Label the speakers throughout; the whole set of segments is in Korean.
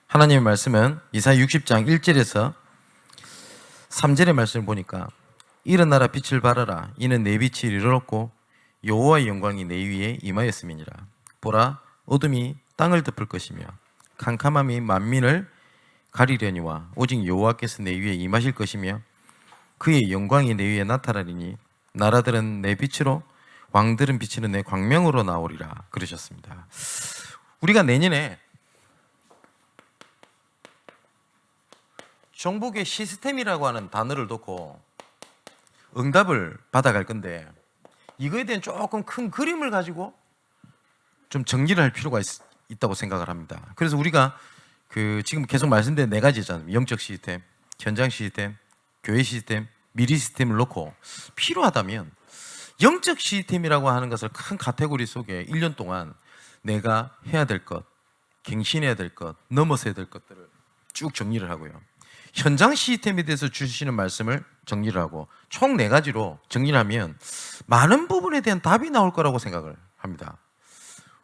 Speaker 1: 하나님의 말씀은 이사야 60장 1절에서 3절의 말씀을 보니까 일어나라 빛을 발하라 이는 내 빛이 이르렀고 여호와의 영광이 내 위에 임하였음이니라. 보라 어둠이 땅을 덮을 것이며 캄캄함이 만민을 가리려니와 오직 여호와께서 내 위에 임하실 것이며 그의 영광이 내 위에 나타나리니 나라들은 내 빛으로 왕들은 비치는 내 광명으로 나오리라 그러셨습니다. 우리가 내년에 정복의 시스템이라고 하는 단어를 놓고 응답을 받아갈 건데 이거에 대한 조금 큰 그림을 가지고 좀 정리를 할 필요가 있다고 생각을 합니다. 그래서 우리가 지금 계속 말씀드린 네 가지잖아요. 영적 시스템, 현장 시스템, 교회 시스템, 미래 시스템을 놓고 필요하다면 영적 시스템이라고 하는 것을 큰 카테고리 속에 1년 동안 내가 해야 될 것, 갱신해야 될 것, 넘어서야 될 것들을 쭉 정리를 하고요. 현장 시스템에 대해서 주시는 말씀을 정리를 하고 총 4가지로 정리를 하면 많은 부분에 대한 답이 나올 거라고 생각을 합니다.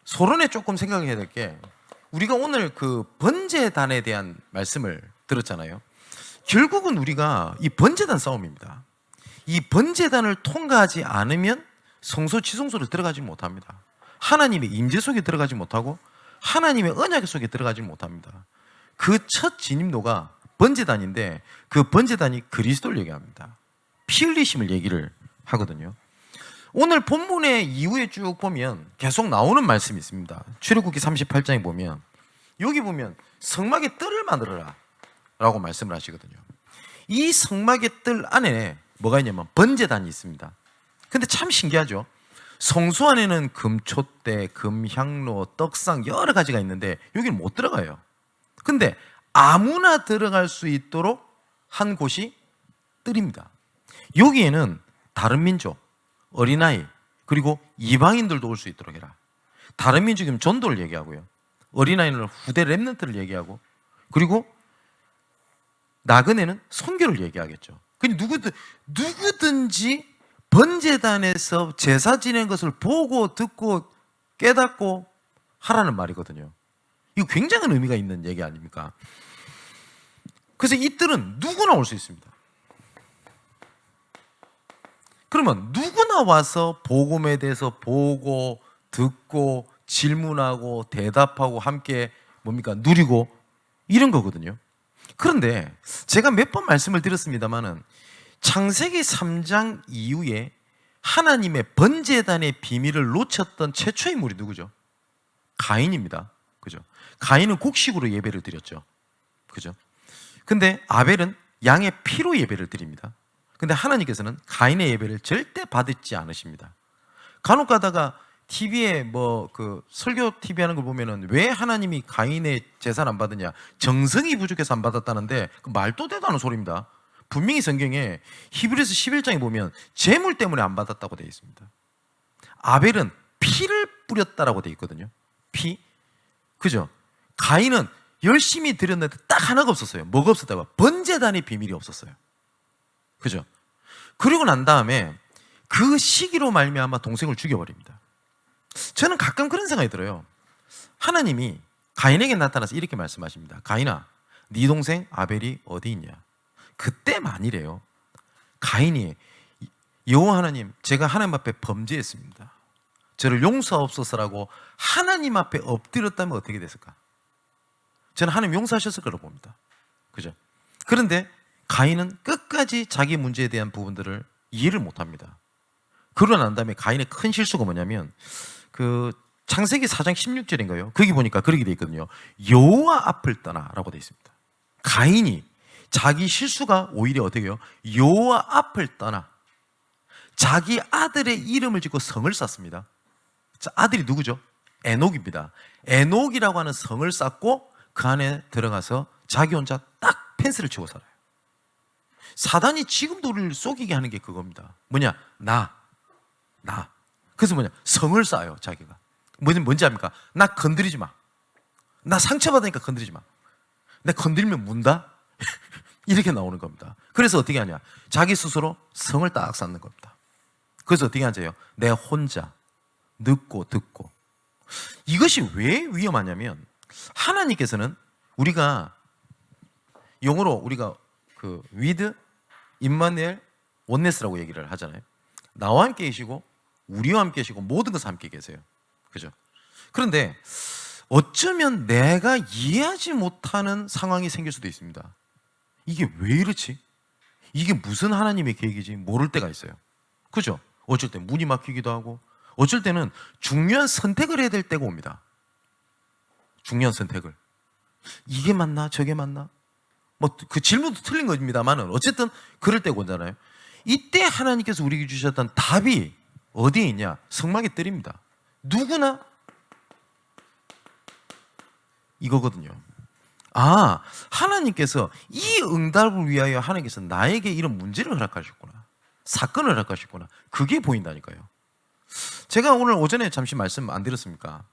Speaker 1: 소론에 조금 생각해야 될 게 우리가 오늘 그 번제단에 대한 말씀을 들었잖아요. 결국은 우리가 이 번제단 싸움입니다. 이 번제단을 통과하지 않으면 성소 지성소를 들어가지 못합니다. 하나님의 임재 속에 들어가지 못하고 하나님의 언약 속에 들어가지 못합니다. 그 첫 진입로가 번제단인데 그 번제단이 그리스도를 얘기합니다. 피 흘리심을 얘기를 하거든요. 오늘 본문의 이후에 쭉 보면 계속 나오는 말씀이 있습니다. 출애굽기 38장에 보면 여기 보면 성막의 뜰을 만들어라 라고 말씀을 하시거든요. 이 성막의 뜰 안에 뭐가 있냐면 번제단이 있습니다. 근데 참 신기하죠. 성소 안에는 금촛대, 금향로, 떡상 여러 가지가 있는데 여기는 못 들어가요. 근데 아무나 들어갈 수 있도록 한 곳이 뜰입니다. 여기에는 다른 민족, 어린아이, 그리고 이방인들도 올 수 있도록 해라. 다른 민족이면 전도를 얘기하고요. 어린아이는 후대 렘넌트를 얘기하고, 그리고 나그네는 선교를 얘기하겠죠. 그러니까 누구든지 번제단에서 제사 지낸 것을 보고 듣고 깨닫고 하라는 말이거든요. 이거 굉장한 의미가 있는 얘기 아닙니까? 그래서 이 뜰은 누구나 올 수 있습니다. 그러면 누구나 와서 복음에 대해서 보고 듣고 질문하고 대답하고 함께 뭡니까? 누리고 이런 거거든요. 그런데 제가 몇 번 말씀을 드렸습니다마는 창세기 3장 이후에 하나님의 번제단의 비밀을 놓쳤던 최초의 인물이 누구죠? 가인입니다. 그죠? 가인은 곡식으로 예배를 드렸죠. 그죠? 근데 아벨은 양의 피로 예배를 드립니다. 근데 하나님께서는 가인의 예배를 절대 받지 않으십니다. 간혹 가다가 TV에 설교 TV 하는 걸 보면은 왜 하나님이 가인의 제사를 안 받느냐? 정성이 부족해서 안 받았다는데 그 말도 되도 않은 소리입니다. 분명히 성경에 히브리서 11장에 보면 재물 때문에 안 받았다고 되어 있습니다. 아벨은 피를 뿌렸다라고 되어 있거든요. 피. 그죠? 가인은 열심히 드렸는데 딱 하나가 없었어요. 뭐가 없었다고? 번제단의 비밀이 없었어요. 그죠? 그리고 난 다음에 그 시기로 말미암아 동생을 죽여버립니다. 저는 가끔 그런 생각이 들어요. 하나님이 가인에게 나타나서 이렇게 말씀하십니다. 가인아, 네 동생 아벨이 어디 있냐? 그때만이래요. 가인이 여호와 하나님, 제가 하나님 앞에 범죄했습니다. 저를 용서하옵소서라고 하나님 앞에 엎드렸다면 어떻게 됐을까? 저는 하나님 용서하셨을 거라고 봅니다. 그죠? 그런데 가인은 끝까지 자기 문제에 대한 부분들을 이해를 못합니다. 그러고 난 다음에 가인의 큰 실수가 뭐냐면 창세기 4장 16절인가요? 거기 보니까 그렇게 돼 있거든요. 여호와 앞을 떠나라고 돼 있습니다. 가인이 자기 실수가 오히려 어떻게 해요? 여호와 앞을 떠나 자기 아들의 이름을 짓고 성을 쌓습니다. 아들이 누구죠? 에녹입니다. 에녹이라고 하는 성을 쌓고 그 안에 들어가서 자기 혼자 딱 펜스를 치고 살아요. 사단이 지금도 우리를 속이게 하는 게 그겁니다. 뭐냐? 나. 그래서 뭐냐? 성을 쌓아요, 자기가. 뭔지 압니까? 나 건드리지 마. 나 상처받으니까 건드리지 마. 내 건드리면 문다? 이렇게 나오는 겁니다. 그래서 어떻게 하냐? 자기 스스로 성을 딱 쌓는 겁니다. 그래서 어떻게 하세요? 내 혼자 늦고 듣고. 이것이 왜 위험하냐면 하나님께서는 우리가 영어로 우리가 그 with 임마누엘 원네스라고 얘기를 하잖아요. 나와 함께 계시고 우리와 함께 계시고 모든 것을 함께 계세요. 그죠? 그런데 어쩌면 내가 이해하지 못하는 상황이 생길 수도 있습니다. 이게 왜 이렇지? 이게 무슨 하나님의 계획이지? 모를 때가 있어요. 그죠? 어쩔 때 문이 막히기도 하고 어쩔 때는 중요한 선택을 해야 될 때가 옵니다. 중요한 선택을. 이게 맞나? 저게 맞나? 뭐 그 질문도 틀린 겁니다만은 어쨌든 그럴 때가 오잖아요. 이때 하나님께서 우리에게 주셨던 답이 어디에 있냐? 성막에 뜰입니다. 누구나 이거거든요. 아, 하나님께서 이 응답을 위하여 하나님께서 나에게 이런 문제를 허락하셨구나. 사건을 허락하셨구나. 그게 보인다니까요. 제가 오늘 오전에 잠시 말씀 안 드렸습니까?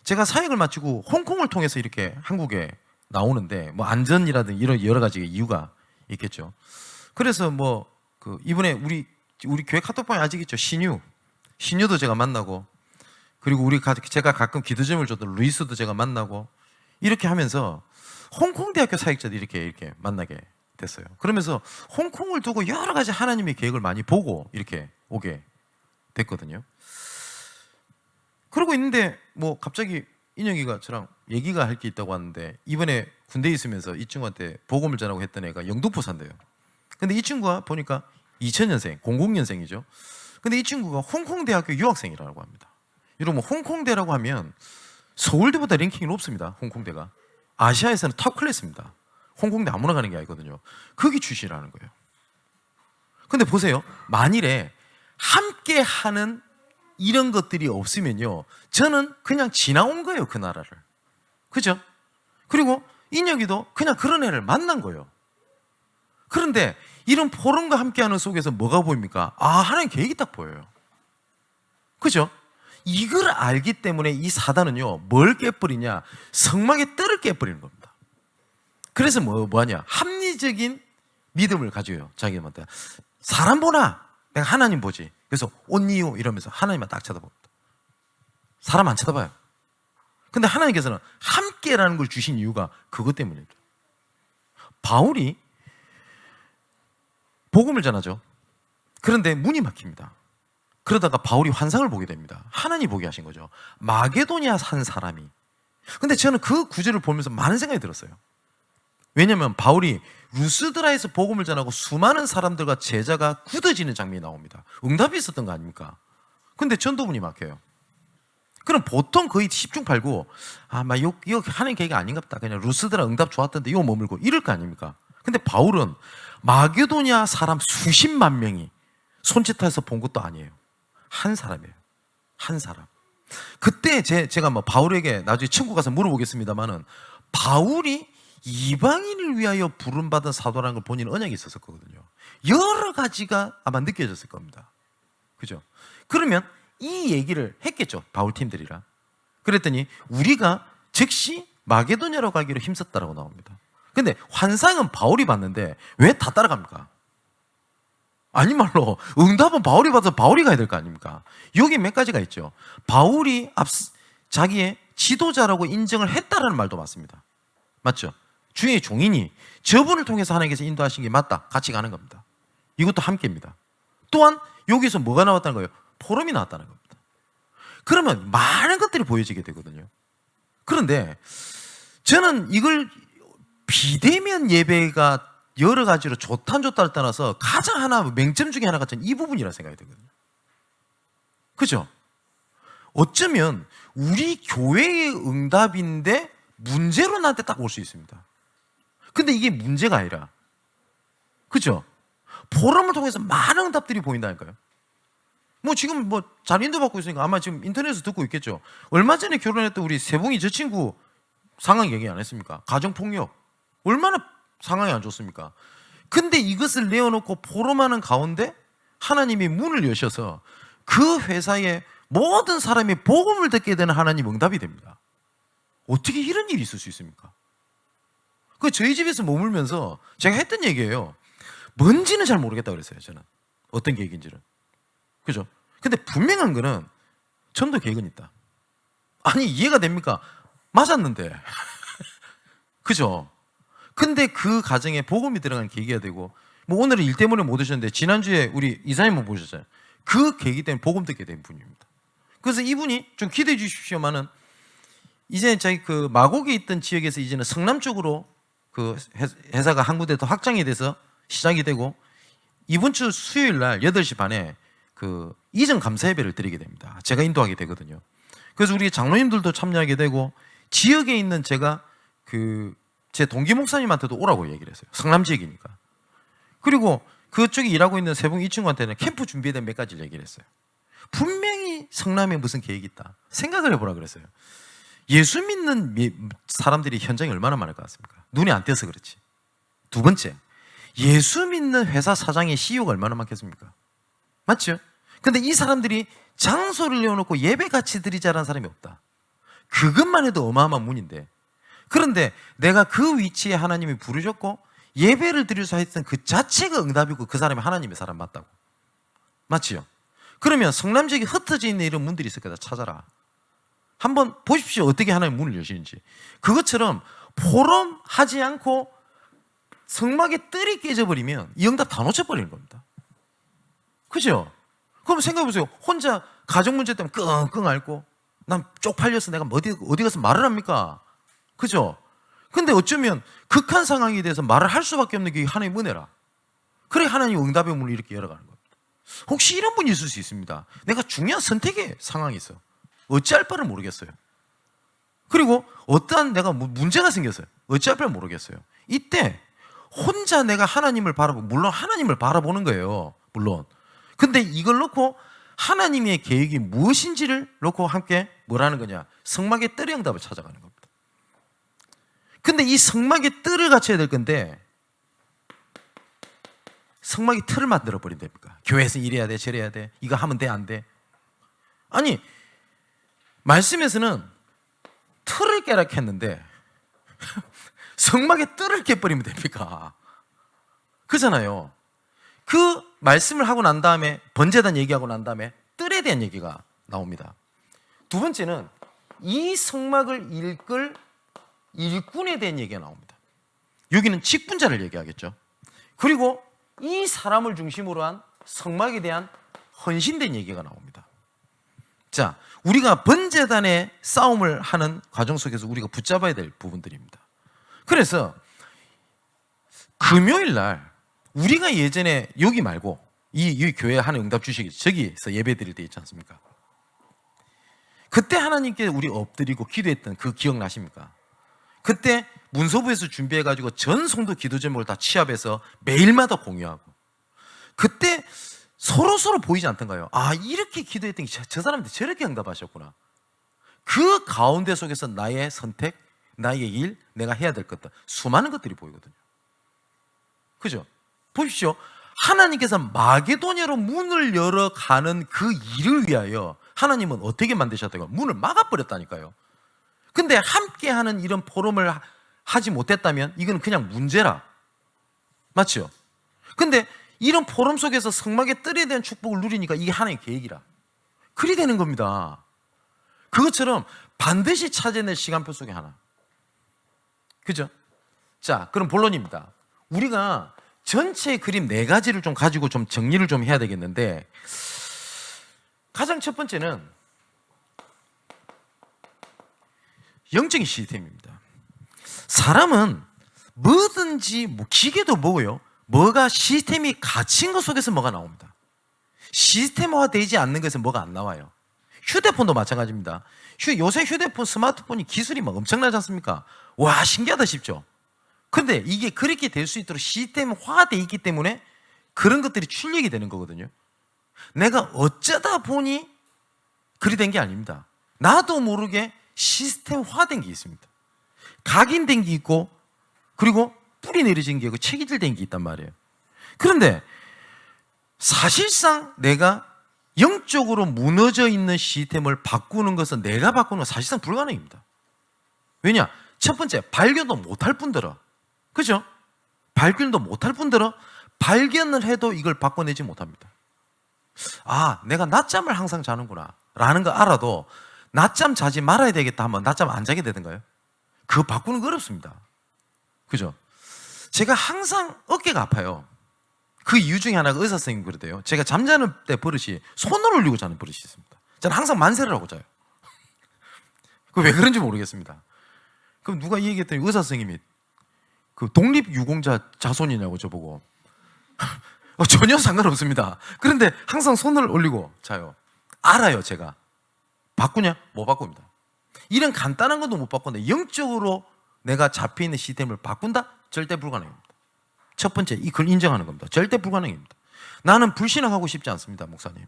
Speaker 1: 제가 사역을 마치고 홍콩을 통해서 이렇게 한국에 나오는데 뭐 안전이라든 이런 여러 가지 이유가 있겠죠. 그래서 뭐 그 이번에 우리 교회 카톡방에 아직 있죠. 신유도 제가 만나고 그리고 제가 가끔 기도점을 줬던 루이스도 제가 만나고 이렇게 하면서 홍콩 대학교 사역자들이 이렇게 만나게 됐어요. 그러면서 홍콩을 두고 여러 가지 하나님의 계획을 많이 보고 이렇게 오게 됐거든요. 그러고 있는데 뭐 갑자기 인혁이가 저랑 얘기가 할 게 있다고 하는데 이번에 군대에 있으면서 이 친구한테 복음을 전하고 했던 애가 영등포 산대요. 근데 이 친구가 보니까 2000년생, 00년생이죠. 근데 이 친구가 홍콩대학교 유학생이라고 합니다. 여러분 홍콩대라고 하면 서울대보다 랭킹이 높습니다. 홍콩대가. 아시아에서는 탑 클래스입니다. 홍콩대 아무나 가는 게 아니거든요. 거기 출신이라는 거예요. 근데 보세요. 만일에 함께 하는 이런 것들이 없으면요. 저는 그냥 지나온 거예요. 그 나라를. 그죠? 그리고 인혁이도 그냥 그런 애를 만난 거예요. 그런데 이런 포럼과 함께하는 속에서 뭐가 보입니까? 아, 하나님 계획이 딱 보여요. 그죠? 이걸 알기 때문에 이 사단은요, 뭘 깨버리냐? 성막의 뜰을 깨버리는 겁니다. 그래서 뭐하냐? 합리적인 믿음을 가져요. 자기한테. 사람 보나? 내가 하나님 보지. 그래서 온니요 이러면서 하나님만 딱 쳐다봅니다. 사람 안 쳐다봐요. 근데 하나님께서는 함께라는 걸 주신 이유가 그것 때문이죠. 바울이 복음을 전하죠. 그런데 문이 막힙니다. 그러다가 바울이 환상을 보게 됩니다. 하나님 보게 하신 거죠. 마게도냐 산 사람이. 근데 저는 그 구절을 보면서 많은 생각이 들었어요. 왜냐하면 바울이 루스드라에서 복음을 전하고 수많은 사람들과 제자가 굳어지는 장면이 나옵니다. 응답이 있었던 거 아닙니까? 근데 전도문이 막혀요. 그럼 보통 거의 10중 8구 이거 하나님 계획이 아닌가 보다. 그냥 루스드라 응답 좋았던데 이거 머물고 이럴 거 아닙니까? 근데 바울은 마게도냐 사람 수십만 명이 손짓해서 본 것도 아니에요. 한 사람이에요. 한 사람. 그때 제가 뭐 바울에게 나중에 친구 가서 물어보겠습니다만은 바울이 이방인을 위하여 부름받은 사도라는 걸 본인 언약이 있었거든요. 여러 가지가 아마 느껴졌을 겁니다. 그죠? 그러면 이 얘기를 했겠죠. 바울 팀들이랑. 그랬더니 우리가 즉시 마게도냐로 가기로 힘썼다라고 나옵니다. 근데 환상은 바울이 봤는데 왜 다 따라갑니까? 아니 말로 응답은 바울이 받아서 바울이 가야 될 거 아닙니까? 여기 몇 가지가 있죠. 바울이 자기의 지도자라고 인정을 했다라는 말도 맞습니다. 맞죠? 주의 종이니 저분을 통해서 하나님께서 인도하신 게 맞다. 같이 가는 겁니다. 이것도 함께입니다. 또한 여기서 뭐가 나왔다는 거예요? 포럼이 나왔다는 겁니다. 그러면 많은 것들이 보여지게 되거든요. 그런데 저는 이걸 비대면 예배가 여러 가지로 좋다 안 좋다를 떠나서 가장 하나 맹점 중에 하나가 저는 이 부분이라 생각이 되거든요. 그죠? 어쩌면 우리 교회의 응답인데 문제로 나한테 딱 올 수 있습니다. 근데 이게 문제가 아니라, 그죠? 포럼을 통해서 많은 응답들이 보인다니까요. 뭐 지금 뭐 잘 인도받고 있으니까 아마 지금 인터넷에서 듣고 있겠죠. 얼마 전에 결혼했던 우리 세봉이 저 친구 상황 얘기 안 했습니까? 가정폭력. 얼마나 상황이 안 좋습니까? 근데 이것을 내어놓고 포럼하는 가운데 하나님이 문을 여셔서 그 회사에 모든 사람이 복음을 듣게 되는 하나님 응답이 됩니다. 어떻게 이런 일이 있을 수 있습니까? 그 저희 집에서 머물면서 제가 했던 얘기예요. 뭔지는 잘 모르겠다 그랬어요. 저는 어떤 계획인지는. 그죠? 근데 분명한 거는 전도 계획은 있다. 아니 이해가 됩니까? 맞았는데 그죠? 근데 그 가정에 복음이 들어간 계기가 되고, 뭐 오늘은 일 때문에 못 오셨는데 지난주에 우리 이사님은 보셨잖아요. 그 계기 때문에 복음 듣게 된 분입니다. 그래서 이분이 좀 기대해 주십시오만은 이제 저희 그 마곡에 있던 지역에서 이제는 성남 쪽으로 그 회사가 한 군데 더 확장이 돼서 시작이 되고, 이번 주 수요일 날 8시 반에 그 이전 감사 예배를 드리게 됩니다. 제가 인도하게 되거든요. 그래서 우리 장로님들도 참여하게 되고, 지역에 있는 제가 그 제 동기 목사님한테도 오라고 얘기를 했어요. 성남 지역이니까. 그리고 그쪽에 일하고 있는 세봉 이 친구한테는 캠프 준비된 몇 가지를 얘기를 했어요. 분명히 성남에 무슨 계획이 있다. 생각을 해보라 그랬어요. 예수 믿는 사람들이 현장에 얼마나 많을 것 같습니까? 눈이 안 띄어서 그렇지. 두 번째, 예수 믿는 회사 사장의 CEO가 얼마나 많겠습니까? 맞죠? 근데 이 사람들이 장소를 내어놓고 예배 같이 드리자라는 사람이 없다. 그것만 해도 어마어마한 문인데, 그런데 내가 그 위치에 하나님이 부르셨고 예배를 드리면서 했던 그 자체가 응답이고 그 사람이 하나님의 사람 맞다고. 맞지요? 그러면 성남 지역에 흩어져 있는 이런 문들이 있을 거다. 찾아라. 한번 보십시오. 어떻게 하나님 문을 여시는지. 그것처럼 포럼하지 않고 성막의 뜰이 깨져버리면 이 응답 다 놓쳐버리는 겁니다. 그죠? 그럼 생각해보세요. 혼자 가정 문제 때문에 끙끙 앓고 난 쪽팔려서 내가 어디 가서 말을 합니까? 그죠? 근데 어쩌면 극한 상황에 대해서 말을 할 수밖에 없는 게 하나님의 은혜라. 그래 하나님 응답의 문을 이렇게 열어가는 겁니다. 혹시 이런 분이 있을 수 있습니다. 내가 중요한 선택의 상황이 있어. 어찌할 바를 모르겠어요. 그리고 어떠한 내가 문제가 생겼어요. 어찌할 바를 모르겠어요. 이때 혼자 내가 하나님을 바라보고, 물론 하나님을 바라보는 거예요. 물론. 근데 이걸 놓고 하나님의 계획이 무엇인지를 놓고 함께 뭐라는 거냐? 성막의 뜰의 응답을 찾아가는 겁니다. 근데 이 성막의 뜰을 갖춰야 될 건데 성막의 틀을 만들어 버린답니까? 교회에서 이래야 돼, 저래야 돼, 이거 하면 돼, 안 돼? 아니 말씀에서는 틀을 깨라 했는데 성막의 뜰을 깨버리면 됩니까? 그잖아요. 그 말씀을 하고 난 다음에 번제단 얘기하고 난 다음에 뜰에 대한 얘기가 나옵니다. 두 번째는 이 성막을 이끌 일꾼에 대한 얘기가 나옵니다. 여기는 직분자를 얘기하겠죠. 그리고 이 사람을 중심으로 한 성막에 대한 헌신된 얘기가 나옵니다. 자, 우리가 번제단의 싸움을 하는 과정 속에서 우리가 붙잡아야 될 부분들입니다. 그래서 금요일 날 우리가 예전에 여기 말고 이 교회 하는 응답 주시기 저기서 예배 드릴 때 있지 않습니까? 그때 하나님께 우리 엎드리고 기도했던 그 기억나십니까? 그때 문서부에서 준비해가지고 전 성도 기도 제목을 다 취합해서 매일마다 공유하고, 그때 서로 보이지 않던가요? 아, 이렇게 기도했던 게 저 사람한테 저렇게 응답하셨구나. 그 가운데 속에서 나의 선택, 나의 일, 내가 해야 될 것들, 수많은 것들이 보이거든요. 그죠? 보십시오. 하나님께서 마게도냐로 문을 열어가는 그 일을 위하여 하나님은 어떻게 만드셨다고요? 문을 막아버렸다니까요. 근데 함께하는 이런 포럼을 하지 못했다면 이건 그냥 문제라. 맞죠? 근데 이런 포럼 속에서 성막의 뜰에 대한 축복을 누리니까 이게 하나님의 계획이라. 그리 되는 겁니다. 그것처럼 반드시 찾아낼 시간표 속에 하나. 그죠? 자, 그럼 본론입니다. 우리가 전체 그림 4가지를 좀 가지고 좀 정리를 좀 해야 되겠는데, 가장 첫 번째는 영적인 시스템입니다. 사람은 뭐든지 기계도 뭐고요, 뭐가 시스템이 갇힌 것 속에서 뭐가 나옵니다. 시스템화되지 않는 것에서 뭐가 안 나와요. 휴대폰도 마찬가지입니다. 요새 휴대폰, 스마트폰이 기술이 막 엄청나지 않습니까? 와, 신기하다 싶죠? 근데 이게 그렇게 될 수 있도록 시스템화되어 있기 때문에 그런 것들이 출력이 되는 거거든요. 내가 어쩌다 보니 그리 된 게 아닙니다. 나도 모르게 시스템화된 게 있습니다. 각인된 게 있고, 그리고 뿌리 내려진 게 있고, 체질된 게 있단 말이에요. 그런데 사실상 내가 영적으로 무너져 있는 시스템을 바꾸는 것은, 내가 바꾸는 건 사실상 불가능입니다. 왜냐? 첫 번째, 발견도 못할 뿐더러 그죠? 발견도 못할 뿐더러 발견을 해도 이걸 바꿔내지 못합니다. 아, 내가 낮잠을 항상 자는구나 라는 거 알아도 낮잠 자지 말아야 되겠다 하면 낮잠 안 자게 되던가요? 그거 바꾸는 거 어렵습니다. 그죠? 제가 항상 어깨가 아파요. 그 이유 중에 하나가 의사 선생님이 그러대요. 제가 잠자는 때 버릇이 손을 올리고 자는 버릇이 있습니다. 저는 항상 만세를 하고 자요. 그 왜 그런지 모르겠습니다. 그럼 누가 이 얘기했더니 의사 선생님이 그 독립유공자 자손이냐고 저보고. 전혀 상관없습니다. 그런데 항상 손을 올리고 자요. 알아요, 제가. 바꾸냐? 못 바꿉니다. 이런 간단한 것도 못 바꾼다. 영적으로 내가 잡혀있는 시스템을 바꾼다? 절대 불가능합니다. 첫 번째, 이걸 인정하는 겁니다. 절대 불가능입니다. 나는 불신앙하고 싶지 않습니다, 목사님.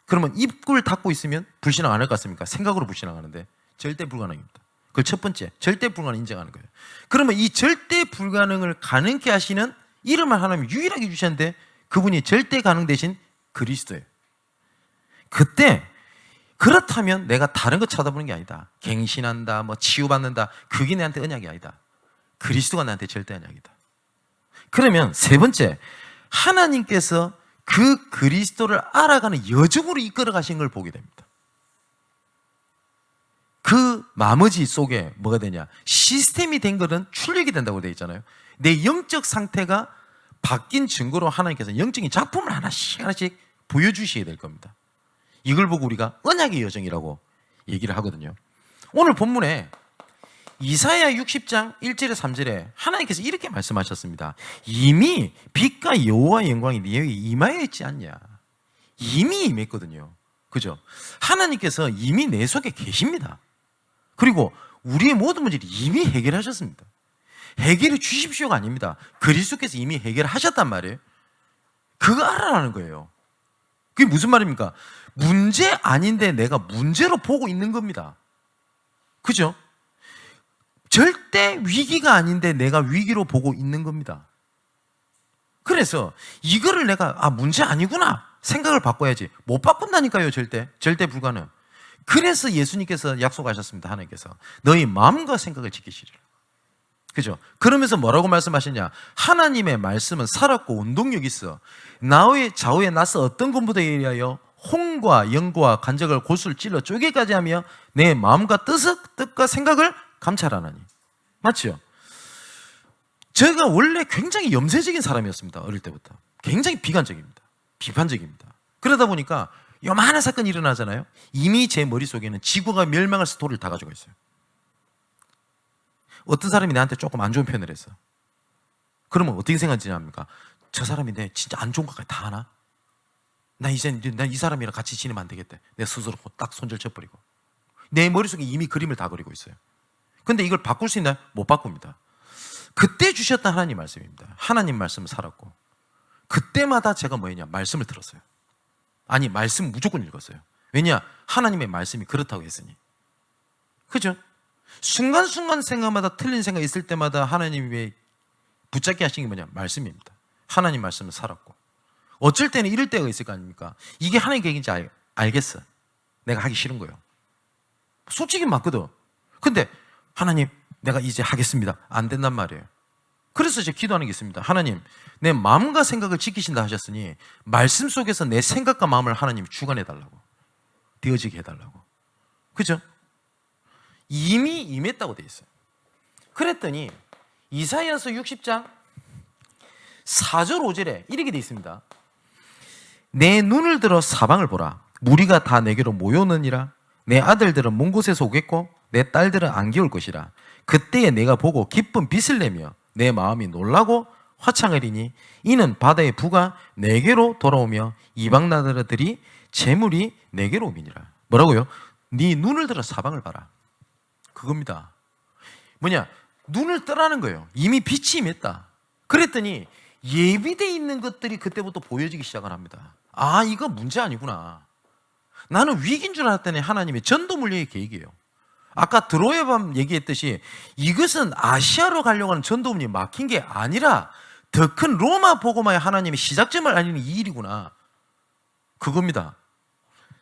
Speaker 1: 그러면 입을 닫고 있으면 불신앙 안 할 것 같습니까? 생각으로 불신앙하는데 절대 불가능입니다. 그걸 첫 번째, 절대 불가능 인정하는 거예요. 그러면 이 절대 불가능을 가능케 하시는 이름을 하나님이 유일하게 주셨는데 그분이 절대 가능 대신 그리스도예요. 그때 그렇다면 내가 다른 거 쳐다보는 게 아니다. 갱신한다, 뭐 치유받는다. 그게 내한테 언약이 아니다. 그리스도가 나한테 절대 언약이다. 그러면 세 번째, 하나님께서 그 그리스도를 알아가는 여정으로 이끌어 가신 걸 보게 됩니다. 그 나머지 속에 뭐가 되냐? 시스템이 된 것은 출력이 된다고 되어 있잖아요. 내 영적 상태가 바뀐 증거로 하나님께서 영적인 작품을 하나씩 보여주셔야 될 겁니다. 이걸 보고 우리가 언약의 여정이라고 얘기를 하거든요. 오늘 본문에 이사야 60장 1절에 3절에 하나님께서 이렇게 말씀하셨습니다. 이미 빛과 여호와의 영광이 네 여기 임하여 있지 않냐. 이미 임했거든요. 그죠? 하나님께서 이미 내 속에 계십니다. 그리고 우리의 모든 문제를 이미 해결하셨습니다. 해결해 주십시오가 아닙니다. 그리스도께서 이미 해결하셨단 말이에요. 그거 알아라는 거예요. 그게 무슨 말입니까? 문제 아닌데 내가 문제로 보고 있는 겁니다. 그죠? 절대 위기가 아닌데 내가 위기로 보고 있는 겁니다. 그래서 이거를 내가 문제 아니구나 생각을 바꿔야지. 못 바꾼다니까요. 절대 불가능. 그래서 예수님께서 약속하셨습니다. 하나님께서 너희 마음과 생각을 지키시리라. 그죠? 그러면서 뭐라고 말씀하셨냐? 하나님의 말씀은 살았고 운동력이 있어. 나의 좌우에 나서 어떤 것보다 이하여 혼과 영과 간적을 골수를 찔러 쪼개까지 하며 내 마음과 뜻과 생각을 감찰하나니. 맞죠? 제가 원래 굉장히 염세적인 사람이었습니다. 어릴 때부터. 굉장히 비관적입니다. 비판적입니다. 그러다 보니까 요만한 사건이 일어나잖아요. 이미 제 머릿속에는 지구가 멸망할 스토리를 다 가지고 있어요. 어떤 사람이 나한테 조금 안 좋은 표현을 했어. 그러면 어떻게 생각하느냐? 저 사람이 내 진짜 안 좋은 것까지 다 하나? 나 이 사람이랑 같이 지내면 안 되겠대. 내 스스로 딱 손절 쳐버리고. 내 머릿속에 이미 그림을 다 그리고 있어요. 근데 이걸 바꿀 수 있나요? 못 바꿉니다. 그때 주셨던 하나님 말씀입니다. 하나님 말씀을 살았고 그때마다 제가 뭐였냐? 말씀을 들었어요. 아니 말씀 무조건 읽었어요. 왜냐? 하나님의 말씀이 그렇다고 했으니. 그죠? 순간순간 생각마다 틀린 생각이 있을 때마다 하나님이 붙잡게 하신 게 뭐냐? 말씀입니다. 하나님 말씀을 살았고 어쩔 때는 이럴 때가 있을 거 아닙니까? 이게 하나님 계획인지 알겠어. 내가 하기 싫은 거예요. 솔직히 맞거든. 근데 하나님 내가 이제 하겠습니다. 안 된단 말이에요. 그래서 제가 기도하는 게 있습니다. 하나님 내 마음과 생각을 지키신다 하셨으니 말씀 속에서 내 생각과 마음을 하나님이 주관해 달라고, 되어지게 해달라고. 그죠? 이미 임했다고 돼 있어요. 그랬더니 이사야서 60장 4절 5절에 이렇게 돼 있습니다. 내 눈을 들어 사방을 보라. 무리가 다 내게로 모여오느니라. 내 아들들은 먼 곳에서 오겠고 내 딸들은 안개 올 것이라. 그때에 내가 보고 기쁜 빛을 내며 내 마음이 놀라고 화창하리니 이는 바다의 부가 내게로 돌아오며 이방 나라들이 재물이 내게로 오미니라. 뭐라고요? 네 눈을 들어 사방을 봐라. 그겁니다. 뭐냐? 눈을 뜨라는 거예요. 이미 빛이 임했다. 그랬더니 예비되어 있는 것들이 그때부터 보여지기 시작을 합니다. 아, 이거 문제 아니구나. 나는 위기인 줄 알았더니 하나님의 전도 물리의 계획이에요. 아까 드로의 밤 얘기했듯이 이것은 아시아로 가려고 하는 전도문이 막힌 게 아니라 더 큰 로마 복음화의 하나님의 시작점을 알리는 이 일이구나. 그겁니다.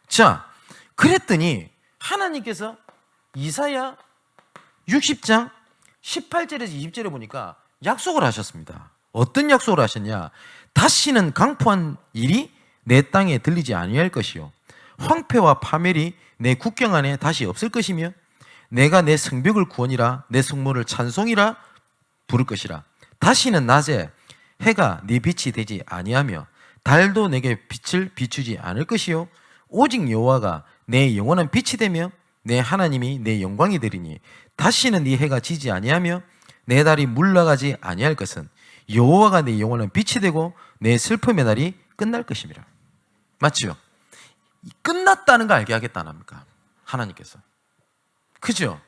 Speaker 1: 자, 그랬더니 하나님께서 이사야 60장 18절에서 20절에 보니까 약속을 하셨습니다. 어떤 약속을 하셨냐? 다시는 강포한 일이 내 땅에 들리지 아니할 것이요, 황폐와 파멸이 내 국경 안에 다시 없을 것이며, 내가 내 성벽을 구원이라 내 성문을 찬송이라 부를 것이라. 다시는 낮에 해가 네 빛이 되지 아니하며 달도 내게 빛을 비추지 않을 것이요, 오직 여호와가 내 영원한 빛이 되며 내 하나님이 내 영광이 되리니, 다시는 네 해가 지지 아니하며 내 달이 물러가지 아니할 것은 여호와가 내 영원한 빛이 되고 내 슬픔의 날이 끝날 것입니다. 맞죠? 끝났다는 거 알게 하겠다 안 합니까? 하나님께서. 그죠?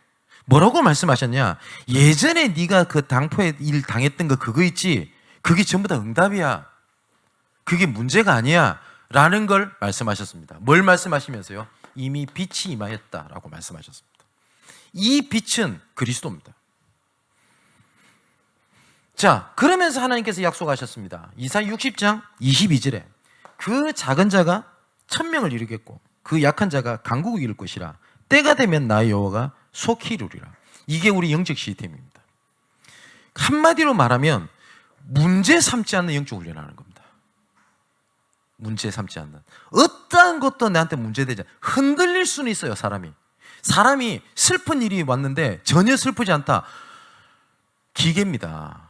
Speaker 1: 뭐라고 말씀하셨냐? 예전에 네가 그 당포에 일 당했던 거 그거 있지? 그게 전부 다 응답이야. 그게 문제가 아니야. 라는 걸 말씀하셨습니다. 뭘 말씀하시면서요? 이미 빛이 임하였다라고 말씀하셨습니다. 이 빛은 그리스도입니다. 자, 그러면서 하나님께서 약속하셨습니다. 이사야 60장 22절에 그 작은 자가 1000명을 이루겠고 그 약한 자가 강국을 이룰 것이라. 때가 되면 나의 여호와가 속히 이루리라. 이게 우리 영적 시스템입니다. 한마디로 말하면 문제 삼지 않는 영적 훈련하는 겁니다. 문제 삼지 않는. 어떠한 것도 나한테 문제되지 않아. 흔들릴 수는 있어요. 사람이 슬픈 일이 왔는데 전혀 슬프지 않다. 기계입니다.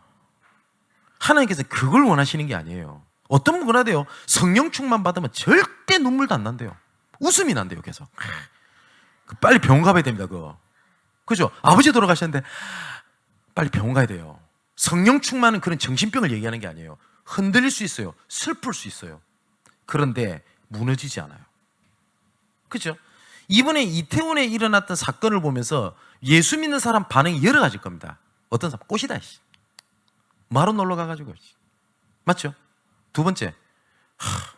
Speaker 1: 하나님께서 그걸 원하시는 게 아니에요. 어떤 분은 그러대요. 성령 충만 받으면 절대 눈물도 안 난대요. 웃음이 난대요. 계속. 빨리 병원 가봐야 됩니다. 그거. 그죠? 아버지 돌아가셨는데 빨리 병원 가야 돼요. 성령 충만은 그런 정신병을 얘기하는 게 아니에요. 흔들릴 수 있어요. 슬플 수 있어요. 그런데 무너지지 않아요. 그죠? 이번에 이태원에 일어났던 사건을 보면서 예수 믿는 사람 반응이 여러 가지일 겁니다. 어떤 사람 꽃이다. 마로 놀러 가가지고. 맞죠? 두 번째,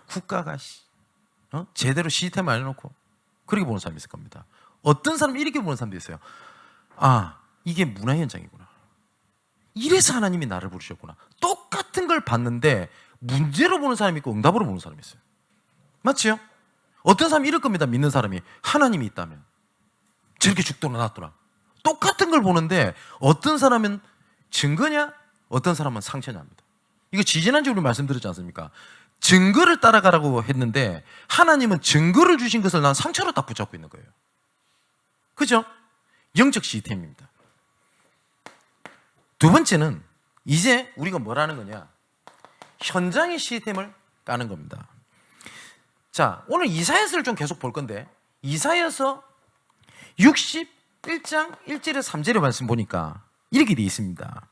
Speaker 1: 국가가 제대로 시스템 안 해놓고 그렇게 보는 사람이 있을 겁니다. 어떤 사람은 이렇게 보는 사람도 있어요. 아, 이게 문화 현장이구나. 이래서 하나님이 나를 부르셨구나. 똑같은 걸 봤는데 문제로 보는 사람이 있고 응답으로 보는 사람이 있어요. 맞죠? 어떤 사람이 이럴 겁니다. 믿는 사람이 하나님이 있다면 저렇게 죽더라 낫더라. 똑같은 걸 보는데 어떤 사람은 증거냐, 어떤 사람은 상처냐 합니다. 이거 지지난주에 우리 말씀드렸지 않습니까? 증거를 따라가라고 했는데 하나님은 증거를 주신 것을 난 상처로 딱 붙잡고 있는 거예요. 그죠? 영적 시스템입니다. 두 번째는 이제 우리가 뭐라는 거냐? 현장의 시스템을 까는 겁니다. 자, 오늘 이사야서를 좀 계속 볼 건데 이사야서 61장 1절에서 3절의 말씀 보니까 이렇게 되어 있습니다.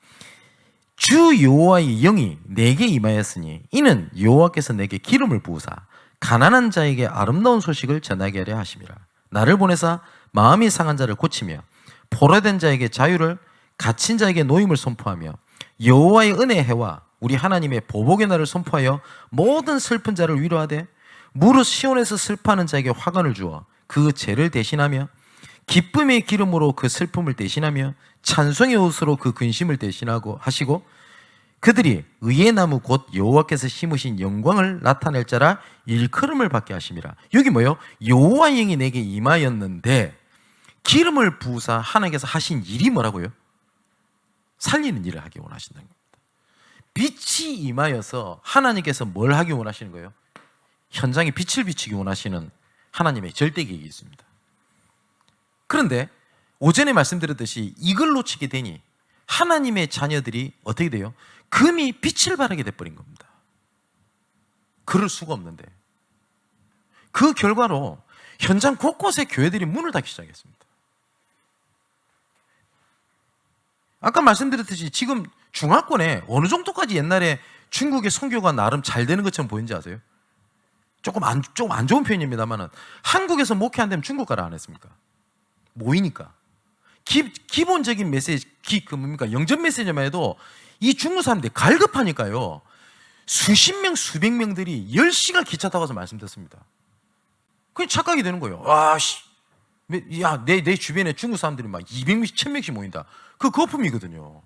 Speaker 1: 주 여호와의 영이 내게 임하였으니 이는 여호와께서 내게 기름을 부으사 가난한 자에게 아름다운 소식을 전하게 하려 하심이라. 나를 보내사 마음이 상한 자를 고치며 포로된 자에게 자유를, 갇힌 자에게 노임을 선포하며 여호와의 은혜의 해와 우리 하나님의 보복의 날을 선포하여 모든 슬픈 자를 위로하되 무릇 시온에서 슬퍼하는 자에게 화관을 주어 그 죄를 대신하며 기쁨의 기름으로 그 슬픔을 대신하며 찬송의 옷으로 그 근심을 대신하고 하시고 그들이 의의 나무 곧 여호와께서 심으신 영광을 나타낼 자라 일컬음을 받게 하심이라. 여기 뭐예요? 여호와의 영이 내게 임하였는데 기름을 부으사 하나님께서 하신 일이 뭐라고요? 살리는 일을 하기 원하신다는 겁니다. 빛이 임하여서 하나님께서 뭘 하기 원하시는 거예요? 현장에 빛을 비추기 원하시는 하나님의 절대 계획이 있습니다. 그런데 오전에 말씀드렸듯이 이걸 놓치게 되니 하나님의 자녀들이 어떻게 돼요? 금이 빛을 발하게 돼버린 겁니다. 그럴 수가 없는데 그 결과로 현장 곳곳에 교회들이 문을 닫기 시작했습니다. 아까 말씀드렸듯이 지금 중화권에 어느 정도까지 옛날에 중국의 선교가 나름 잘 되는 것처럼 보이는지 아세요? 조금 안 좋은 표현입니다만 한국에서 목회 안 되면 중국 가라 안 했습니까? 모이니까 기본적인 메시지, 영접 메시지만 해도 이 중국 사람들이 갈급하니까요. 수십 명, 수백 명들이 10시간 기차 타고 와서 말씀 듣습니다. 그냥 착각이 되는 거예요. 내 주변에 중국 사람들이 막 200명씩, 1000명씩 모인다. 그 거품이거든요.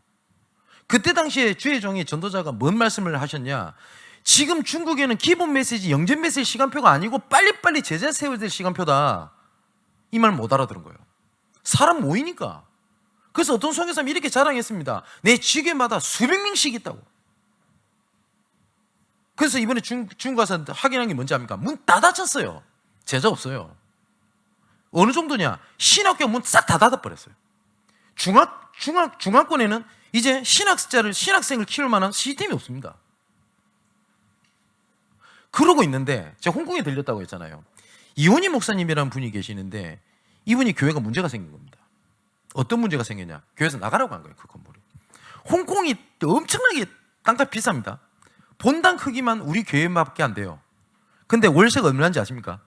Speaker 1: 그때 당시에 주의 종이 전도자가 뭔 말씀을 하셨냐? 지금 중국에는 기본 메시지, 영접 메시지 시간표가 아니고 빨리빨리 제자 세워야 될 시간표다. 이 말 못 알아들은 거예요. 사람 모이니까. 그래서 어떤 선교사님이 이렇게 자랑했습니다. 내 지교마다 수백 명씩 있다고. 그래서 이번에 중 가서 확인한 게 뭔지 압니까? 문 다 닫혔어요. 제자 없어요. 어느 정도냐? 신학교 문 싹 다 닫아버렸어요. 중학권에는 이제 신학생을 키울 만한 시스템이 없습니다. 그러고 있는데 제가 홍콩에 들렸다고 했잖아요. 이원희 목사님이라는 분이 계시는데 이분이 교회가 문제가 생긴 겁니다. 어떤 문제가 생겼냐? 교회에서 나가라고 한 거예요. 그 건물이. 홍콩이 엄청나게 땅값 비쌉니다. 본당 크기만 우리 교회밖에 안 돼요. 근데 월세가 얼마인지 아십니까?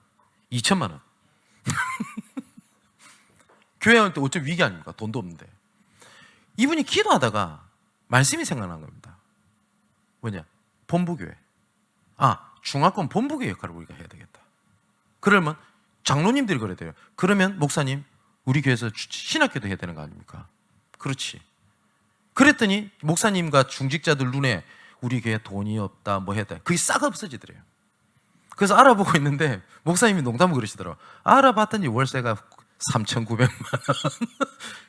Speaker 1: 2천만 원. 교회한테 어쩜 위기 아닙니까? 돈도 없는데. 이분이 기도하다가 말씀이 생각난 겁니다. 뭐냐? 본부교회. 중화권 본부교회 역할을 우리가 해야 되겠다. 그러면 장로님들이 그래야 돼요. 그러면 목사님, 우리 교회에서 신학교도 해야 되는 거 아닙니까? 그렇지. 그랬더니 목사님과 중직자들 눈에 우리 교회 돈이 없다, 뭐 해야 돼. 그게 싹 없어지더래요. 그래서 알아보고 있는데 목사님이 농담을 그러시더라고요. 알아봤더니 월세가 3,900만 원.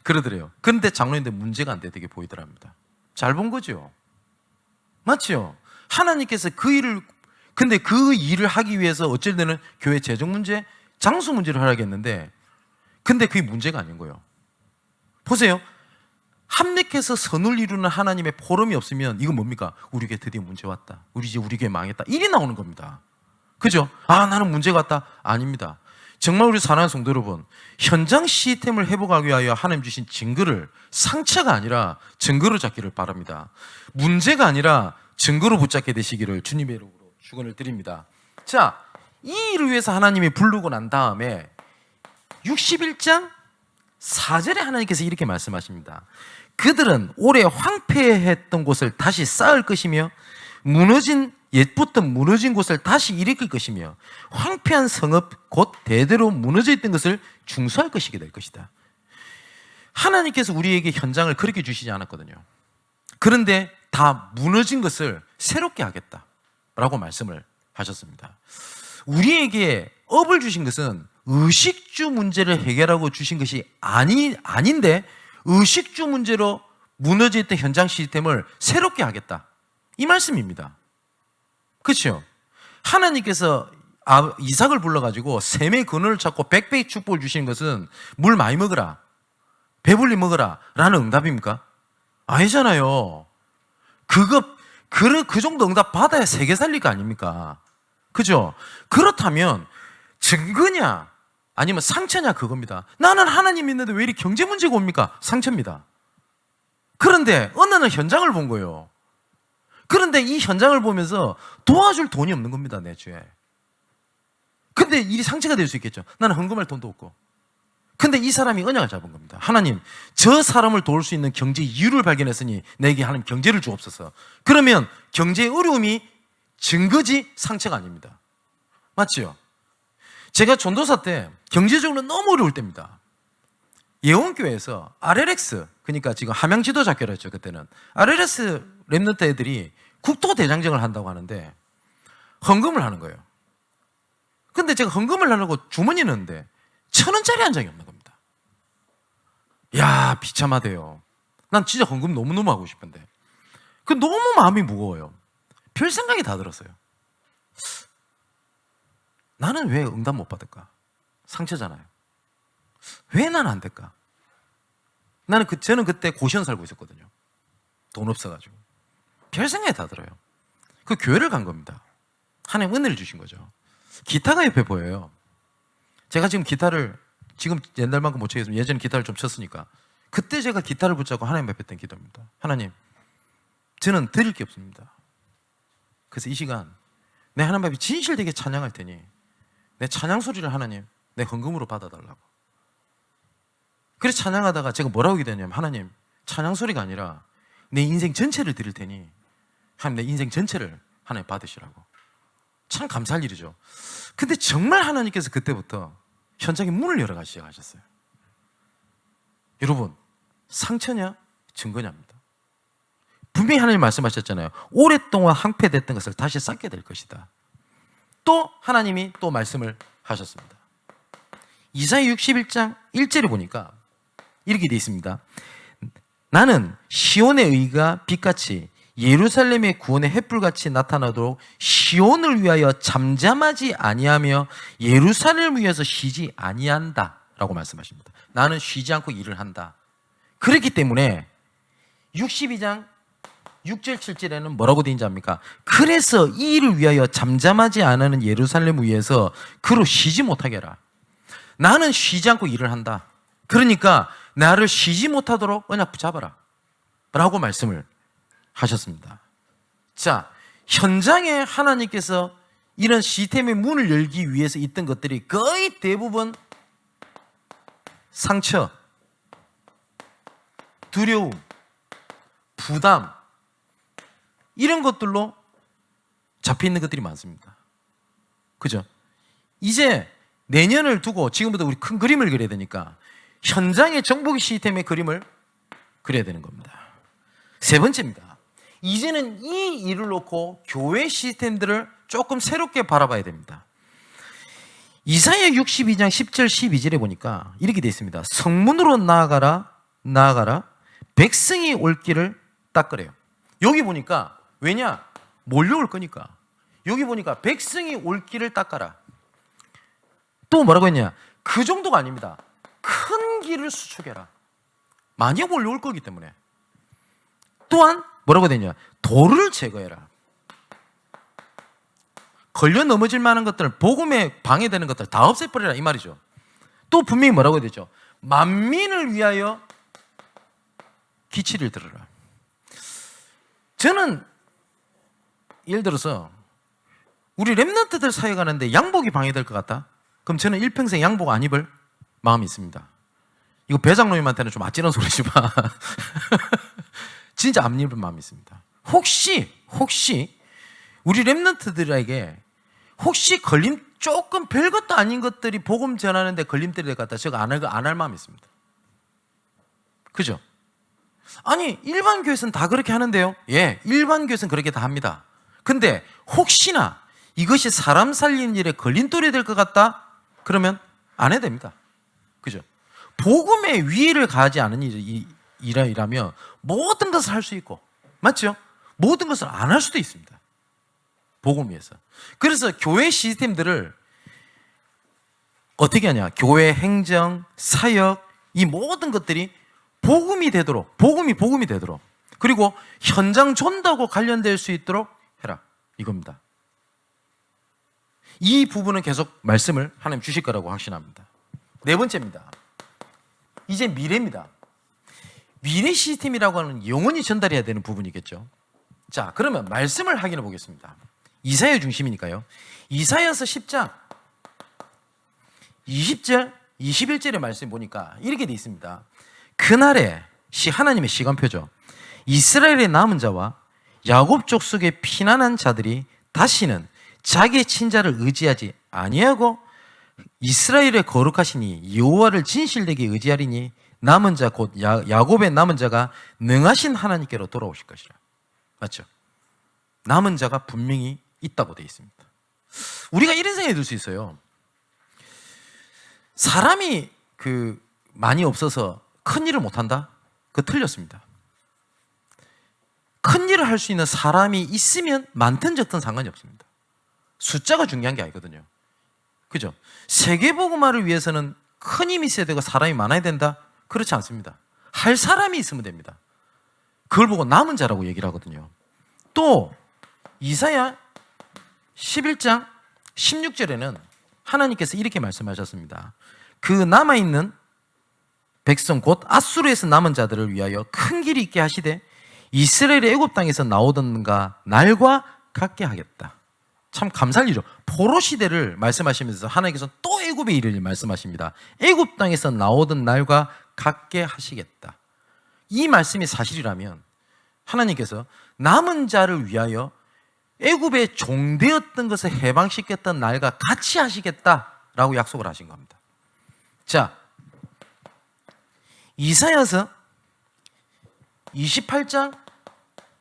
Speaker 1: 그러더래요. 그런데 장로님들 문제가 안 되게 보이더랍니다. 잘 본 거죠? 맞죠? 하나님께서 근데 그 일을 하기 위해서 어쩔 때는 교회 재정 문제, 장소 문제를 하라겠는데 근데 그게 문제가 아닌 거예요. 보세요. 합력해서 선을 이루는 하나님의 포럼이 없으면 이건 뭡니까? 우리 교회 드디어 문제 왔다. 우리 교회 망했다. 일이 나오는 겁니다. 그죠? 나는 문제가 왔다. 아닙니다. 정말 우리 사랑하는 성도 여러분, 현장 시스템을 회복하기 위하여 하나님 주신 증거를 상처가 아니라 증거로 잡기를 바랍니다. 문제가 아니라 증거로 붙잡게 되시기를 주님의 이름으로 축원을 드립니다. 자, 이 일을 위해서 하나님이 부르고 난 다음에 61장 4절에 하나님께서 이렇게 말씀하십니다. 그들은 오래 황폐했던 곳을 다시 쌓을 것이며 옛부터 무너진 곳을 다시 일으킬 것이며 황폐한 성읍 곧 대대로 무너져 있던 것을 중수할 것이게 될 것이다. 하나님께서 우리에게 현장을 그렇게 주시지 않았거든요. 그런데 다 무너진 것을 새롭게 하겠다라고 말씀을 하셨습니다. 우리에게 업을 주신 것은 의식주 문제를 해결하고 주신 것이 아닌데 의식주 문제로 무너져 있던 현장 시스템을 새롭게 하겠다. 이 말씀입니다. 그렇죠? 하나님께서 이삭을 불러가지고 셈의 근원을 찾고 100배의 축복을 주시는 것은 물 많이 먹어라, 배불리 먹어라 라는 응답입니까? 아니잖아요. 그 정도 응답 받아야 세계 살릴 거 아닙니까? 그죠? 그렇다면 증거냐 아니면 상처냐 그겁니다. 나는 하나님 있는데 왜 이렇게 경제 문제가 옵니까? 상처입니다. 그런데 어느 날 현장을 본 거예요. 그런데 이 현장을 보면서 도와줄 돈이 없는 겁니다, 내 주에. 근데 일이 상처가 될 수 있겠죠. 나는 헌금할 돈도 없고. 근데 이 사람이 언약을 잡은 겁니다. 하나님, 저 사람을 도울 수 있는 경제 이유를 발견했으니 내게 하나님 경제를 주옵소서. 그러면 경제의 어려움이 증거지 상처가 아닙니다. 맞죠? 제가 전도사 때 경제적으로 너무 어려울 때입니다. 예원교회에서 RLX, 그러니까 지금 함양 지도자교라 했죠, 그때는. RLX 랩런트 애들이 국토대장정을 한다고 하는데 헌금을 하는 거예요. 근데 제가 헌금을 하려고 주머니 넣는데 1,000원짜리 한 장이 없는 겁니다. 야, 비참하대요. 난 진짜 헌금 너무너무 하고 싶은데. 너무 마음이 무거워요. 별 생각이 다 들었어요. 나는 왜 응답 못 받을까? 상처잖아요. 왜 나는 안 될까? 저는 그때 고시원 살고 있었거든요. 돈 없어가지고. 별 생각이 다 들어요. 그 교회를 간 겁니다. 하나님 은혜를 주신 거죠. 기타가 옆에 보여요. 제가 지금 기타를 지금 옛날만큼 못 치겠지만 예전에 기타를 좀 쳤으니까 그때 제가 기타를 붙잡고 하나님 앞에 했던 기도입니다. 하나님, 저는 드릴 게 없습니다. 그래서 이 시간 내 하나님 앞에 진실되게 찬양할 테니 내 찬양 소리를 하나님 내 헌금으로 받아달라고. 그래서 찬양하다가 제가 뭐라고 기도했냐면 하나님, 찬양 소리가 아니라 내 인생 전체를 드릴 테니 하나님 내 인생 전체를 하나님 받으시라고. 참 감사할 일이죠. 근데 정말 하나님께서 그때부터 현장에 문을 열어가기 시작하셨어요. 여러분, 상처냐 증거냐입니다. 분명히 하나님 말씀하셨잖아요. 오랫동안 황폐됐던 것을 다시 쌓게 될 것이다. 또 하나님이 또 말씀을 하셨습니다. 이사야 61장 1절에 보니까 이렇게 되어 있습니다. 나는 시온의 의가 빛같이 예루살렘의 구원의 햇불같이 나타나도록 시온을 위하여 잠잠하지 아니하며 예루살렘을 위해서 쉬지 아니한다 라고 말씀하십니다. 나는 쉬지 않고 일을 한다. 그렇기 때문에 62장 6절 7절에는 뭐라고 되어 있는지 압니까? 그래서 이 일을 위하여 잠잠하지 않는 예루살렘을 위해서 그로 쉬지 못하게 해라. 나는 쉬지 않고 일을 한다. 그러니까 나를 쉬지 못하도록 언약 붙잡아라 라고 말씀을 하셨습니다. 자, 현장에 하나님께서 이런 시스템의 문을 열기 위해서 있던 것들이 거의 대부분 상처, 두려움, 부담 이런 것들로 잡혀있는 것들이 많습니다. 그죠? 이제 내년을 두고 지금부터 우리 큰 그림을 그려야 되니까 현장의 정복 시스템의 그림을 그려야 되는 겁니다. 세 번째입니다. 이제는 이 일을 놓고 교회 시스템들을 조금 새롭게 바라봐야 됩니다. 이사야 62장 10절 12절에 보니까 이렇게 되어 있습니다. 성문으로 나아가라 백성이 올 길을 닦으래요. 여기 보니까 왜냐? 몰려올 거니까. 여기 보니까 백성이 올 길을 닦아라. 또 뭐라고 했냐? 그 정도가 아닙니다. 큰 길을 수축해라. 많이 몰려올 거기 때문에. 또한 뭐라고 되냐? 돌을 제거해라. 걸려 넘어질 만한 것들, 복음에 방해되는 것들 다 없애버리라 이 말이죠. 또 분명히 뭐라고 해야 되죠? 만민을 위하여 기치를 들어라. 저는 예를 들어서 우리 렘넌트들 사회 가는데 양복이 방해될 것 같다? 그럼 저는 일평생 양복 안 입을 마음이 있습니다. 이거 배장로님한테는 좀 아찔한 소리지만 진짜 안 입을 마음이 있습니다. 혹시 우리 렘넌트들에게 혹시 걸림 조금 별것도 아닌 것들이 복음 전하는데 걸림돌이 될 것 같다. 제가 안 할 마음이 있습니다. 그죠? 아니 일반 교회에서는 다 그렇게 하는데요. 예, 일반 교회에서는 그렇게 다 합니다. 근데 혹시나 이것이 사람 살리는 일에 걸림돌이 될 것 같다? 그러면 안 해도 됩니다. 그죠? 복음의 위를 가하지 않은 일이라면 모든 것을 할 수 있고 맞죠? 모든 것을 안 할 수도 있습니다. 복음 위해서. 그래서 교회 시스템들을 어떻게 하냐? 교회 행정, 사역 이 모든 것들이 복음이 되도록 복음이 되도록 그리고 현장 전도하고 관련될 수 있도록 해라 이겁니다. 이 부분은 계속 말씀을 하나님 주실 거라고 확신합니다. 네 번째입니다. 이제 미래입니다. 미래 시스템이라고 하는 영원히 전달해야 되는 부분이겠죠. 자, 그러면 말씀을 확인해 보겠습니다. 이사야 중심이니까요. 이사야서 10장 20절 21절의 말씀 보니까 이렇게 돼 있습니다. 그날에 하나님의 시간표죠. 이스라엘의 남은 자와 야곱 족속의 피난한 자들이 다시는 자기의 친자를 의지하지 아니하고 이스라엘의 거룩하시니 여호와를 진실되게 의지하리니 남은 자 곧 야곱의 남은 자가 능하신 하나님께로 돌아오실 것이라. 맞죠? 남은 자가 분명히 있다고 되어 있습니다. 우리가 이런 생각이 들 수 있어요. 사람이 많이 없어서 큰 일을 못한다? 그거 틀렸습니다. 큰 일을 할 수 있는 사람이 있으면 많든 적든 상관이 없습니다. 숫자가 중요한 게 아니거든요. 그죠? 세계복음화를 위해서는 큰 힘이 있어야 되고 사람이 많아야 된다? 그렇지 않습니다. 할 사람이 있으면 됩니다. 그걸 보고 남은 자라고 얘기를 하거든요. 또 이사야 11장 16절에는 하나님께서 이렇게 말씀하셨습니다. 그 남아있는 백성 곧 아수르에서 남은 자들을 위하여 큰 길이 있게 하시되 이스라엘의 애굽 땅에서 나오던가 날과 같게 하겠다. 참 감사할 일이죠. 포로 시대를 말씀하시면서 하나님께서 또 애굽의 일을 말씀하십니다. 애굽 땅에서 나오던 날과 같게 하시겠다. 이 말씀이 사실이라면 하나님께서 남은 자를 위하여 애굽의 종되었던 것을 해방시켰던 날과 같이 하시겠다라고 약속을 하신 겁니다. 자, 이사야서 28장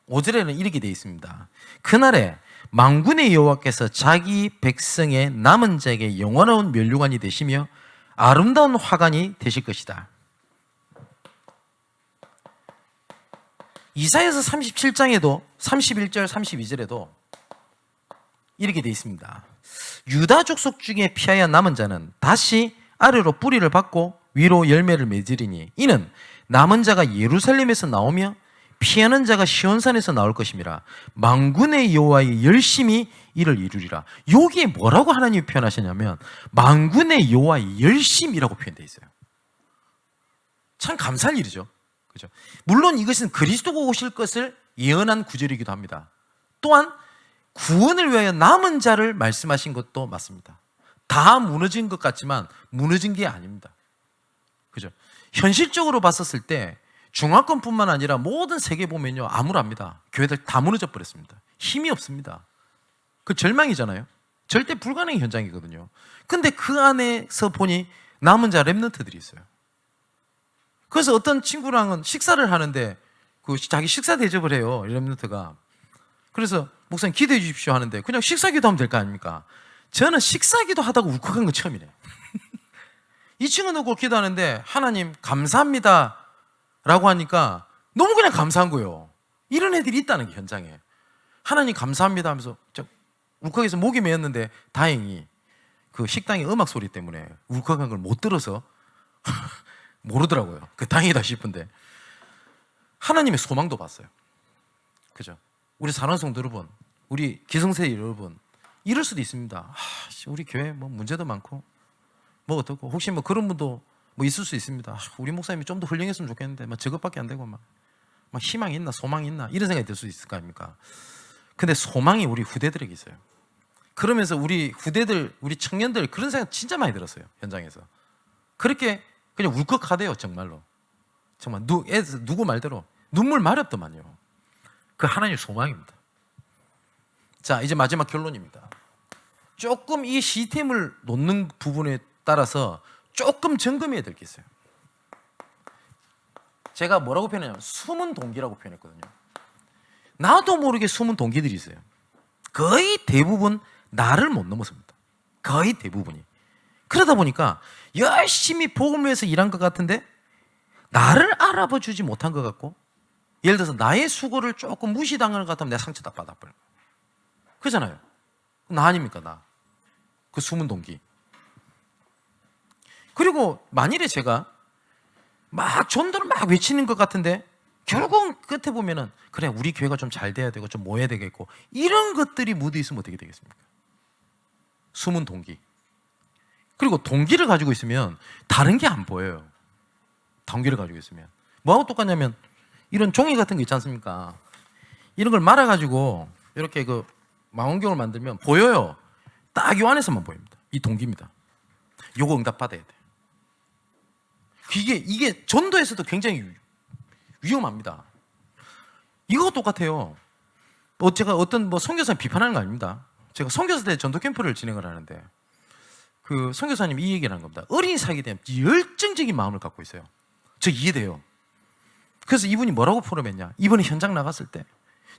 Speaker 1: 5절에는 이렇게 되어 있습니다. 그날에 만군의 여호와께서 자기 백성의 남은 자에게 영원한 면류관이 되시며 아름다운 화관이 되실 것이다. 이사야서 37장에도 31절 32절에도 이렇게 되어 있습니다. 유다 족속 중에 피하여 남은 자는 다시 아래로 뿌리를 받고 위로 열매를 맺으리니 이는 남은 자가 예루살렘에서 나오며 피하는 자가 시온산에서 나올 것임이라. 만군의 여호와의 열심히 이를 이루리라. 여기에 뭐라고 하나님이 표현하셨냐면 만군의 여호와의 열심이라고 표현되어 있어요. 참 감사할 일이죠. 그죠? 물론 이것은 그리스도가 오실 것을 예언한 구절이기도 합니다. 또한 구원을 위하여 남은 자를 말씀하신 것도 맞습니다. 다 무너진 것 같지만 무너진 게 아닙니다. 그죠? 현실적으로 봤었을 때 중화권뿐만 아니라 모든 세계 보면요 암울합니다. 교회들 다 무너져 버렸습니다. 힘이 없습니다. 그 절망이잖아요. 절대 불가능한 현장이거든요. 근데 그 안에서 보니 남은 자 렘넌트들이 있어요. 그래서 어떤 친구랑은 식사를 하는데 그 자기 식사 대접을 해요. 렘넌트가. 그래서 목사님 기도해 주십시오 하는데 그냥 식사 기도하면 될 거 아닙니까? 저는 식사 기도 하다가 울컥한 건 처음이네요. 이 친구는 꼭 기도하는데 하나님 감사합니다 라고 하니까 너무 그냥 감사한 거예요. 이런 애들이 있다는 게 현장에. 하나님 감사합니다 하면서 울컥해서 목이 메었는데 다행히 그 식당의 음악 소리 때문에 울컥한 걸 못 들어서 모르더라고요. 그 다행이다 싶은데 하나님의 소망도 봤어요. 그죠? 우리 사랑성도 여러분, 우리 기성세대 여러분, 이럴 수도 있습니다. 우리 교회 뭐 문제도 많고 뭐 어떻고 혹시 뭐 그런 분도 뭐 있을 수 있습니다. 우리 목사님이 좀 더 훌륭했으면 좋겠는데 막 저것밖에 안 되고 막 희망이 있나 소망이 있나 이런 생각이 들 수 있을 거 아닙니까? 근데 소망이 우리 후대들에게 있어요. 그러면서 우리 후대들, 우리 청년들 그런 생각 진짜 많이 들었어요. 현장에서. 그렇게 그냥 울컥하대요. 정말로. 정말 누구 말대로 눈물 마렵더만요. 그 하나님의 소망입니다. 자, 이제 마지막 결론입니다. 조금 이 시스템을 놓는 부분에 따라서 조금 점검해야 될 게 있어요. 제가 뭐라고 표현하냐면 숨은 동기라고 표현했거든요. 나도 모르게 숨은 동기들이 있어요. 거의 대부분 나를 못 넘어섭니다. 거의 대부분이. 그러다 보니까 열심히 복음을 위해서 일한 것 같은데 나를 알아봐 주지 못한 것 같고, 예를 들어서 나의 수고를 조금 무시당하는 것 같으면 내가 상처 딱 받아버려요. 그렇잖아요. 나 아닙니까, 나. 그 숨은 동기. 그리고 만일에 제가 막 전도를 막 외치는 것 같은데 결국은 끝에 보면은 그래 우리 교회가 좀 잘 돼야 되고 좀 모여야 되겠고 이런 것들이 묻어 있으면 어떻게 되겠습니까? 숨은 동기. 그리고 동기를 가지고 있으면 다른 게 안 보여요. 동기를 가지고 있으면 뭐하고 똑같냐면 이런 종이 같은 거 있지 않습니까? 이런 걸 말아가지고 이렇게 그 망원경을 만들면 보여요. 딱 요 안에서만 보입니다. 이 동기입니다. 요거 응답 받아야 돼. 이게 전도에서도 굉장히 위험합니다. 이거 똑같아요. 제가 어떤 선교사님 비판하는 거 아닙니다. 제가 선교사 때 전도 캠프를 진행을 하는데 그 선교사님이 이 얘기를 하는 겁니다. 어린이 사역에 대한 열정적인 마음을 갖고 있어요. 저 이해돼요. 그래서 이분이 뭐라고 포럼했냐? 이번에 현장 나갔을 때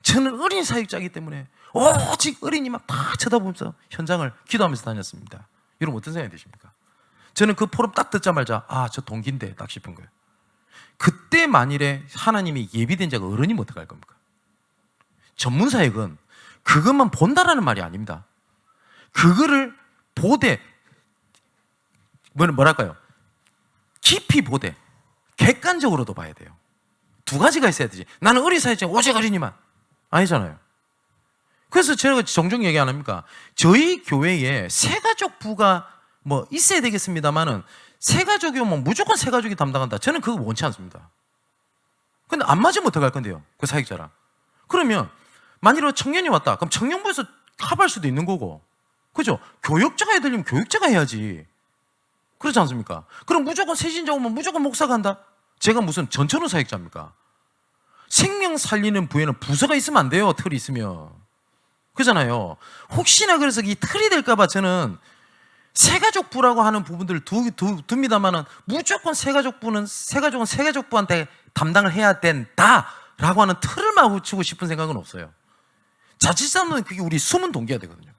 Speaker 1: 저는 어린이 사역자이기 때문에 오직 어린이만 다 쳐다보면서 현장을 기도하면서 다녔습니다. 여러분 어떤 생각이 드십니까? 저는 그 포럼 딱 듣자마자 저 동기인데 딱 싶은 거예요. 그때 만일에 하나님이 예비된 자가 어른이면 어떡할 겁니까? 전문 사역은 그것만 본다라는 말이 아닙니다. 그거를 보되 뭐랄까요? 깊이 보되 객관적으로도 봐야 돼요. 두 가지가 있어야 되지. 나는 어린 사역자 오직 어린이만 아니잖아요. 그래서 제가 종종 얘기 안 합니까? 저희 교회에 새가족부가 뭐 있어야 되겠습니다만은 새가족이 오면 무조건 새가족이 담당한다. 저는 그거 원치 않습니다. 근데 안 맞으면 어떡할 건데요? 그 사역자랑. 그러면 만일에 청년이 왔다. 그럼 청년부에서 합할 수도 있는 거고. 그죠? 교역자가 해야 되려면 교역자가 해야지. 그렇지 않습니까? 그럼 무조건 세신자 오면 무조건 목사가 한다? 제가 무슨 전천후 사역자입니까? 생명 살리는 부에는 부서가 있으면 안 돼요. 틀이 있으면. 그잖아요. 혹시나 그래서 이 틀이 될까봐 저는 새가족부라고 하는 부분들을 둡니다만은 무조건 새가족은 새가족부한테 담당을 해야 된다라고 하는 틀을 맞추고 싶은 생각은 없어요. 자칫하면 그게 우리 숨은 동기가 되거든요.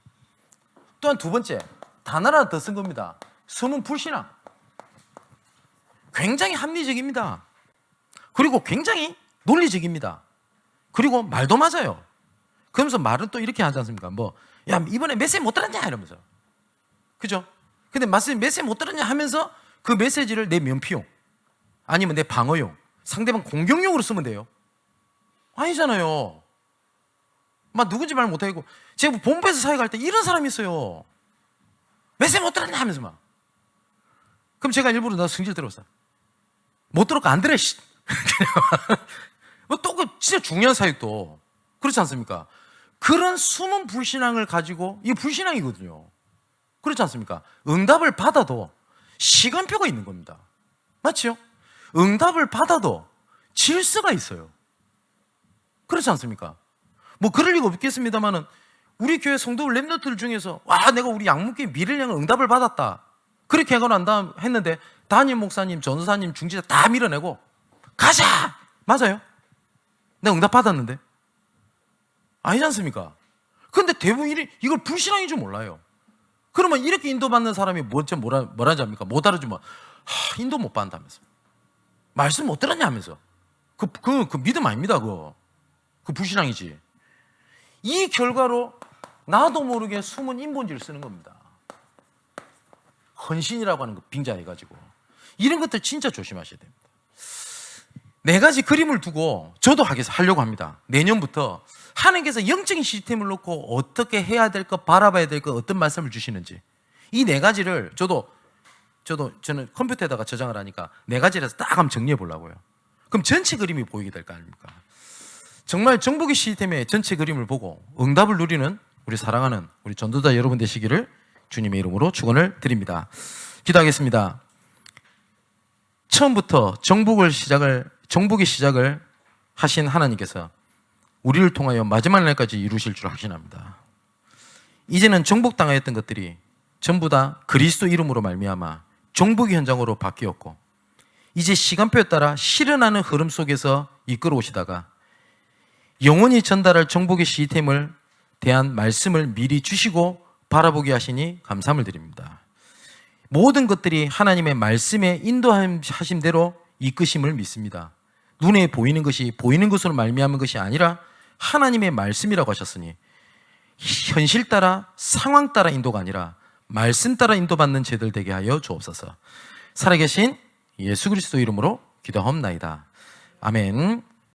Speaker 1: 또한 두 번째, 단어 하나 더 쓴 겁니다. 숨은 불신앙. 굉장히 합리적입니다. 그리고 굉장히 논리적입니다. 그리고 말도 맞아요. 그러면서 말은 또 이렇게 하지 않습니까? 뭐, 야, 이번에 메시지 못 들었냐? 이러면서. 그죠? 근데 메시지 못 들었냐 하면서 그 메시지를 내 면피용 아니면 내 방어용, 상대방 공격용으로 쓰면 돼요. 아니잖아요. 막 누군지 말 못하고. 제가 본부에서 사회갈 때 이런 사람이 있어요. 메시지 못 들었냐 하면서 막. 그럼 제가 일부러 나 승질 들었어. 못 들었고 안 들어, 씨. 또 그 진짜 중요한 사육도 그렇지 않습니까? 그런 숨은 불신앙을 가지고 이게 불신앙이거든요. 그렇지 않습니까? 응답을 받아도 시간표가 있는 겁니다. 맞죠? 응답을 받아도 질서가 있어요. 그렇지 않습니까? 뭐 그럴 리가 없겠습니다만은 우리 교회 성도 랩너들 중에서 와 내가 우리 양목교회 미래를 향한 응답을 받았다 그렇게 하고 난 다음 했는데 담임 목사님, 전도사님, 중지자 다 밀어내고 가자! 맞아요? 내가 응답 받았는데 아니지 않습니까? 근데 대부분 이걸 불신앙인 줄 몰라요. 그러면 이렇게 인도받는 사람이 뭐라지 합니까? 못 알아주면 인도 못 받는다면서 말씀 못 들었냐 하면서 그 믿음 아닙니다. 그 불신앙이지. 이 결과로 나도 모르게 숨은 인본지를 쓰는 겁니다. 헌신이라고 하는 거 빙자해가지고 이런 것들 진짜 조심하셔야 됩니다. 4가지 그림을 두고 저도 하려고 합니다. 내년부터 하나님께서 영적인 시스템을 놓고 어떻게 해야 될 것, 바라봐야 될 것, 어떤 말씀을 주시는지 이 4가지를 저는 컴퓨터에다가 저장을 하니까 4가지를 해서 딱 한번 정리해 보려고요. 그럼 전체 그림이 보이게 될 거 아닙니까? 정말 정복의 시스템의 전체 그림을 보고 응답을 누리는 우리 사랑하는 우리 전도자 여러분 되시기를 주님의 이름으로 축원을 드립니다. 기도하겠습니다. 처음부터 정복의 시작을 하신 하나님께서 우리를 통하여 마지막 날까지 이루실 줄 확신합니다. 이제는 정복당하였던 것들이 전부 다 그리스도 이름으로 말미암아 정복의 현장으로 바뀌었고 이제 시간표에 따라 실현하는 흐름 속에서 이끌어 오시다가 영원히 전달할 정복의 시스템을 대한 말씀을 미리 주시고 바라보게 하시니 감사함을 드립니다. 모든 것들이 하나님의 말씀에 인도하신 대로 이끄심을 믿습니다. 눈에 보이는 것이 보이는 것으로 말미암은 것이 아니라 하나님의 말씀이라고 하셨으니 현실 따라 상황 따라 인도가 아니라 말씀 따라 인도받는 제들 되게 하여 주옵소서. 살아계신 예수 그리스도 이름으로 기도하옵나이다. 아멘.